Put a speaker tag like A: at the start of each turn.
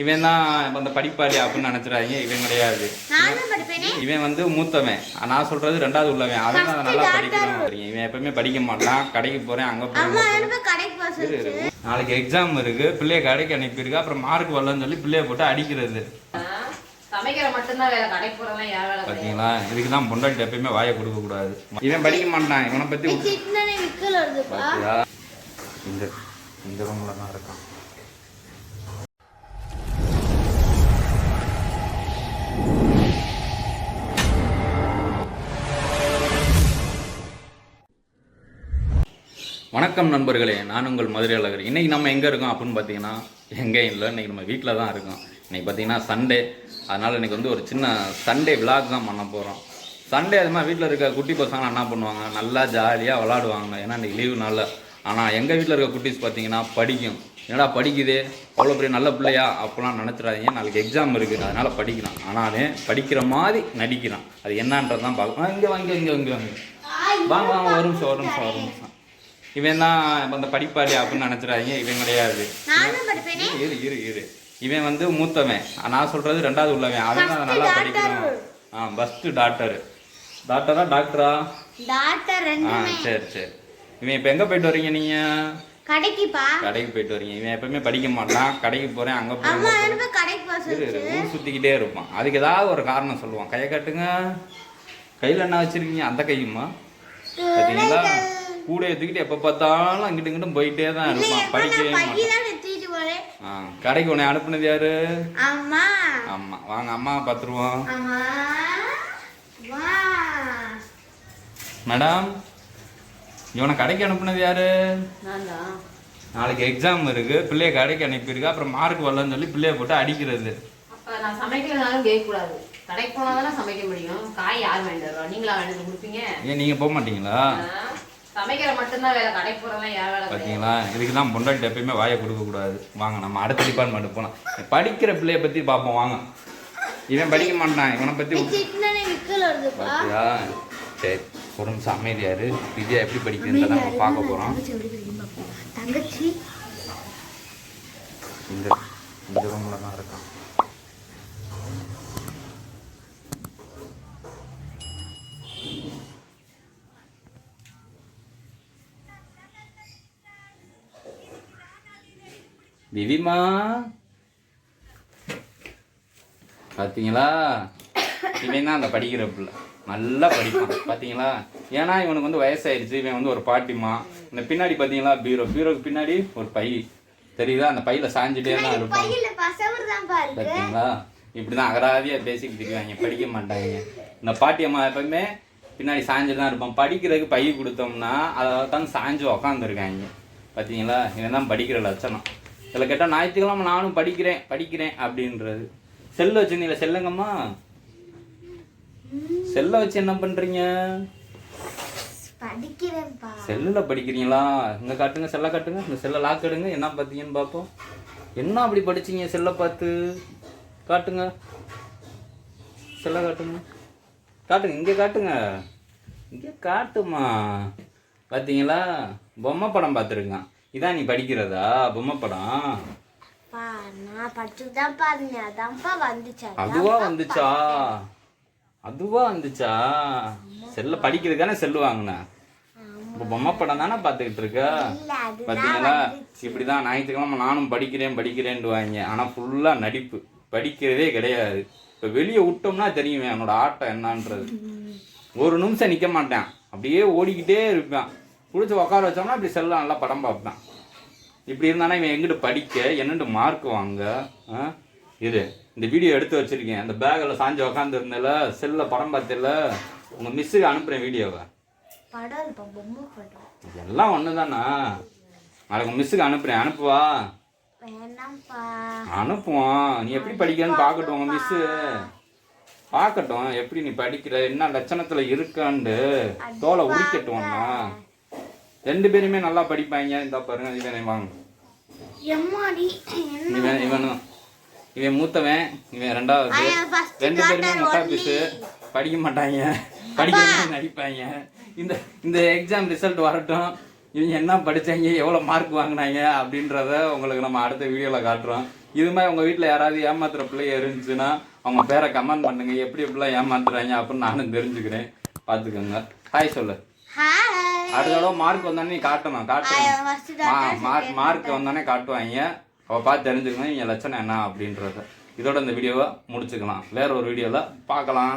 A: இவன் தான் அந்த படிப்பாளி அப்படின்னு நினைச்சிடாதீங்க. இவன் கிடையாது. இவன் வந்து மூத்தவன். நான் சொல்றது ரெண்டாவது உள்ளவன். அவன் அதை நல்லா படிக்கணும். இவன் எப்பவுமே படிக்க மாட்டான். கடைக்கு போறேன், அங்க போறேன். நாளைக்கு எக்ஸாம் இருக்கு, பிள்ளைய கடைக்கு அனுப்பியிருக்கு. அப்புறம் மார்க் வரலன்னு சொல்லி பிள்ளைய போட்டு அடிக்கிறது. பாத்தீங்களா, இதுக்குதான் பொண்டாட்டி எப்பயுமே வாயை கொடுக்க கூடாது. இவன் படிக்க மாட்டான். இவனை பத்தி இந்த ரூம்ல தான் இருக்கான். வணக்கம் நண்பர்களே, நான் உங்கள் மதுரை அழகர். இன்றைக்கி நம்ம எங்கே இருக்கோம் அப்படின்னு பார்த்தீங்கன்னா, எங்கேயும் இல்லை, இன்றைக்கி நம்ம வீட்டில் தான் இருக்கோம். இன்றைக்கி பார்த்தீங்கன்னா சண்டே, அதனால் இன்றைக்கி வந்து ஒரு சின்ன சண்டே விளாக் தான் பண்ண போகிறோம். சண்டே அது மாதிரி வீட்டில் இருக்க குட்டி பசங்க என்ன பண்ணுவாங்க, நல்லா ஜாலியாக விளாடுவாங்க. ஏன்னா இன்றைக்கி லீவு நாளில். ஆனால் எங்கள் வீட்டில் இருக்க குட்டீஸ் பார்த்தீங்கன்னா படிக்கும். என்னடா படிக்குது, அவ்வளோ பெரிய நல்ல பிள்ளையா அப்படிலாம் நினச்சிடாதீங்க. நாளைக்கு எக்ஸாம் இருக்குது, அதனால் படிக்கிறான். ஆனால் படிக்கிற மாதிரி நடிக்கிறான். அது என்னன்றது தான் பார்க்கலாம். இங்கே வாங்க ஒரு நிமிஷம். இவன் தான் அந்த படிப்பாளி அப்படின்னு நினைச்சிடாதீங்க. இவன் கிடையாது. இரு இவன் வந்து மூத்தவன். நான் சொல்றது ரெண்டாவது உள்ளவன். அவன் தான் நல்லா படிக்கணும். ஃபர்ஸ்ட் டாக்டரா சரி. இவன் இப்ப எங்க போயிட்டு வரீங்க நீங்க? கடைக்கு போயிட்டு வரீங்க. இவன் எப்பவுமே படிக்க மாட்டான். கடைக்கு போறேன், அங்க போறேன். ஊர் சுத்திக்கிட்டே இருப்பான். அதுக்கு ஏதாவது ஒரு காரணம் சொல்லுவான். கையை காட்டுங்க. கையில என்ன வச்சிருக்கீங்க? அந்த கையுமா? பாத்தீங்களா, கூட எடுத்துக்கிட்டு எப்போ பார்த்தாலும் அங்கிட்டு இங்கிட்டும் போயிட்டே தான் இருப்பான். படிக்கவே மாட்டான். கடைக்கு உன்னை அனுப்புனது யாரு? அம்மா. வாங்க அம்மாவை பார்த்துருவோம். மேடம், இவனை கடைக்கு அனுப்புனது யாரு? நாளைக்கு எக்ஸாம் இருக்கு, பிள்ளைய கடைக்கு அனுப்பியிருக்கு. அப்புறம் மார்க் வரலன்னு சொல்லி பிள்ளைய போட்டு அடிக்கிறது.
B: நான் சமைக்கலனாலும் கேட்கக்கூடாது. கடைக்கு போனாதான் சமைக்க முடியும். காய் யார் வாங்கிட்டு வருவா? நீங்களா வாங்கிட்டு கொடுப்பீங்க?
A: ஏன் நீங்க போக மாட்டீங்களா?
B: சமைக்கிற மட்டும்தான் வேலை, கடைக்கு போறதெல்லாம் யார் வேலை?
A: பாத்தீங்களா, இதுக்கு தான் பொண்டாட்டி எப்பயுமே வாயை கொடுக்க கூடாது. வாங்க நம்ம அடுத்த டிபார்ட்மெண்ட் போலாம். படிக்கிற பிள்ளைய பத்தி பார்ப்போம். வாங்க. இவன் படிக்க மாட்டான். இவனை பத்தி பாத்தியா? சரி, ஒரு நிமிஷம் அமைதியாரு. விஜயா எப்படி படிக்கிறத நம்ம பார்க்க போறோம். இந்த ரூம்ல தான் இருக்கான். திவிமா, பார்த்தீங்களா, இவன் தான் அந்த படிக்கிற பிள்ளை. நல்லா படிப்பான். பார்த்தீங்களா, ஏன்னா இவனுக்கு வந்து வயசாயிடுச்சு. இவன் வந்து ஒரு பாட்டிமா. இந்த பின்னாடி பார்த்தீங்களா, பீரோக்கு பின்னாடி ஒரு பை தெரியுதா? அந்த பையில சாஞ்சிட்டே தான் இருப்பான். பார்த்தீங்களா, இப்படிதான் அகராதியாக பேசிக்கிட்டு இருக்காங்க. படிக்க மாட்டாங்க. இந்த பாட்டியம்மா எப்பவுமே பின்னாடி சாஞ்சிட்டு தான் இருப்பான். படிக்கிறதுக்கு பை கொடுத்தோம்னா அதை தான் சாஞ்சு உக்காந்துருக்காங்க. பார்த்தீங்களா, இவன் தான் படிக்கிற லட்சணம். இதில் கேட்டால் ஞாயிற்றுக்கிழமை நானும் படிக்கிறேன் அப்படின்றது. செல்ல வச்சுருந்தீங்களா? செல்லுங்கம்மா, செல்ல வச்சு என்ன பண்றீங்க? செல்லுல படிக்கிறீங்களா? இங்க காட்டுங்க, செல்ல காட்டுங்க. இந்த செல்ல லாக் எடுங்க. என்ன பார்த்தீங்கன்னு பார்ப்போம். என்ன அப்படி படிச்சீங்க? செல்ல பார்த்து காட்டுங்க. செல்ல காட்டுங்க. இங்கே காட்டுங்க. இங்கே காட்டுமா? பார்த்தீங்களா, பொம்மை படம் பார்த்துருக்கான். இதான் நீ படிக்கிறதா? பொம்மை படம் அதுவா வந்துச்சா? செல்ல படிக்கிறதுக்கானே செல்லு வாங்கினேன். இப்போ பொம்மை படம் தானே பார்த்துக்கிட்டு இருக்க. பார்த்தீங்களா, இப்படிதான் ஞாயிற்றுக்கிழமை நானும் படிக்கிறேன்ட்டு வாங்க. ஆனால் ஃபுல்லாக நடிப்பு, படிக்கிறதே கிடையாது. இப்போ வெளியே விட்டோம்னா தெரியும் என்னோட ஆட்டம் என்னன்றது. ஒரு நிமிஷம் நிற்க மாட்டேன், அப்படியே ஓடிக்கிட்டே இருப்பேன். பிடிச்சி உட்கார வச்சோம்னா இப்படி செல்ல நல்லா படம் பார்ப்பேன். இப்படி இருந்தானா இவன் எங்கிட்ட படிக்க, என்னென்று மார்க் வாங்க. இது இந்த வீடியோ எடுத்து வச்சிருக்கேன். அந்த பேக்கில் சாஞ்சு உக்காந்து இருந்தல, செல்ல படம் பார்த்தல, உங்கள் மிஸ்ஸுக்கு அனுப்புகிறேன் வீடியோவை. எல்லாம் ஒன்று தானா? நாளைக்கு மிஸ்ஸுக்கு அனுப்புகிறேன். அனுப்புவா? அனுப்புவான். நீ எப்படி படிக்கிறன்னு பார்க்கட்டும். உங்கள் மிஸ்ஸு பார்க்கட்டும் எப்படி நீ படிக்கிற, என்ன லட்சணத்தில் இருக்கான்னு தோலை உரிக்கட்டும்னா. ரெண்டு பேருமே நல்லா படிப்பாங்க. இந்த பாருங்க, இவனை வாங்க. இவன் மூத்தவன், இவன் ரெண்டாவது. ரெண்டு பேருமே முட்டா பீஸு. படிக்க மாட்டாங்க, படிக்கிற நடிப்பாங்க. இந்த எக்ஸாம் ரிசல்ட் வரட்டும், இவங்க என்ன படித்தாங்க, எவ்வளோ மார்க் வாங்கினாங்க அப்படின்றத உங்களுக்கு நம்ம அடுத்த வீடியோவில் காட்டுறோம். இது மாதிரி உங்கள் வீட்டில் யாராவது ஏமாத்துற பிள்ளைங்க இருந்துச்சுன்னா அவங்க பேரை கமெண்ட் பண்ணுங்க, எப்படி எப்படிலாம் ஏமாத்துறாங்க அப்படின்னு நானும் தெரிஞ்சுக்கிறேன். பார்த்துக்கோங்க. ஹாய் சொல்லு. அடுத்த தடவை மார்க் வந்தோடனே நீ காட்டணும். மார்க் வந்தோடனே காட்டுவாங்க. அவள் பார்த்து தெரிஞ்சுக்கணும் என் லட்சணம் என்ன அப்படின்றத. இதோட இந்த வீடியோவை முடிச்சுக்கலாம். வேற ஒரு வீடியோவில் பார்க்கலாம்.